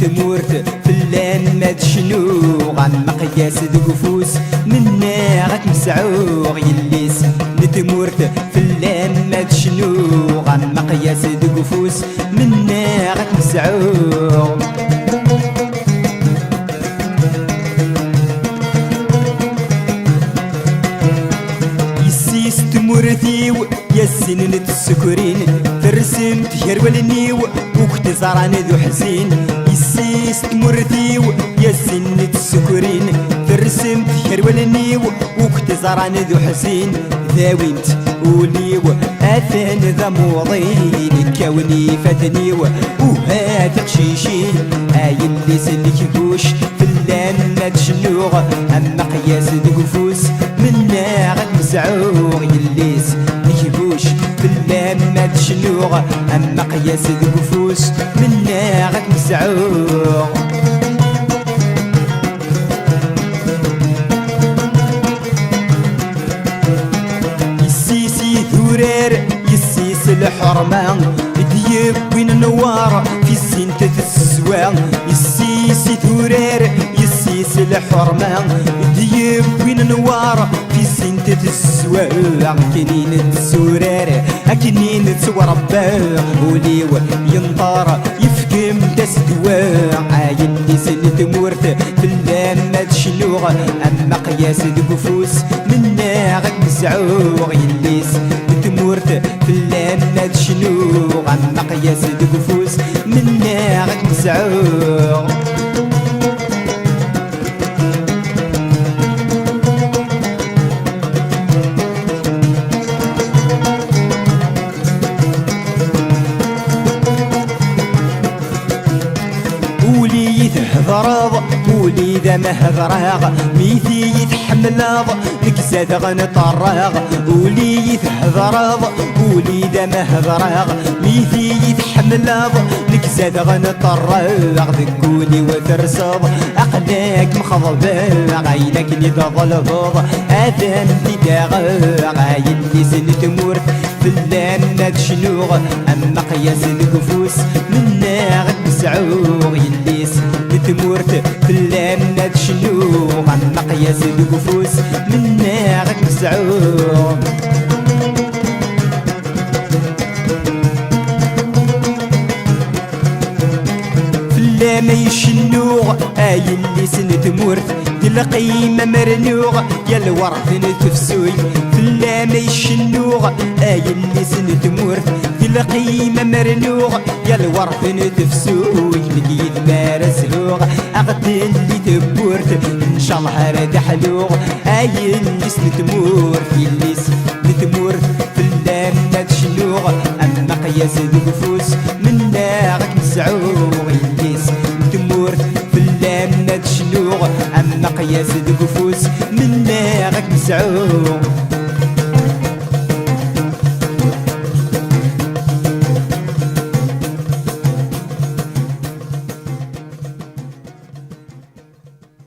نتمورت في اللان ما تشنو غن مقياس دقفوس منا غت مسعوغ يليس نتمورت في اللان ما تشنو غن مقياس دقفوس منا غت مسعوغ يسيس تمورتيو يا السنين السكرين ترسم تهر والنيو وقت زران ذو حزين يسيس تمورتيو يا السنين السكرين ترسم تهر والنيو وقت زران ذو حزين ذاوينت وليو اثان ذا موضين كوني فتنيو وهات قشيشين اين اللي سلك بوش في اللان ما تشنوغ اما قياس دقفوس منا غد مسعوغ يليس نكبوش في اللان ما تشنوغ اما قياس دقفوس منا غد مسعوغ يسيسي ثورير يسيس الحرمان ديب وين النوار في سنتة السوان يسيسي ثورير يسيس الحرمان ديب وين النوار في سنتة السوان كنين السورير كنين توربا وليو ينطار يفكم داس دواء عاين لي سنة مورت في اللان ما تشنوغ اما قياس دقفوس منا غد مسعوغ يليس تمورت في اللان ما تشنوغ اما قياس دقفوس منا غد مسعوغ ولي يتهضرض ولي ذا مهضراغ ميثي يتحملاض نكساد غنطراغ ولي يتهضرض ولي ذا مهضراغ ميثي يتحملاض نكساد غنطراغ ذكوني وترصد أقلاك مخضباغ عينك نضا ظلفض آذان تداغاغ عين لي سنة مورت في اللان ما تشنوغ أما قياس القفوس منا غد مسعوغ يليس نتمورت في اللان ما تشنوغ أما قياس القفوس منا غد مسعوغ لا ما يشنوغ اين لي سنة مورت دي القيمة مرنوغ يا الورث نتفسوي لا ما يشنوغ اين لي سنة مورت دي القيمة مرنوغ يا الورث نتفسوي لقيت مارسلوغ اغد اللي تبورت ان شاء الله راد حلوغ اين لي سنة مورت يليس نتمورت في اللان ما تشنوغ اما قياس دقفوس منا غد مسعوغ يليس تمورت في اللان ما تشنوغ اما قياس دقفوس منا غد مسعوغ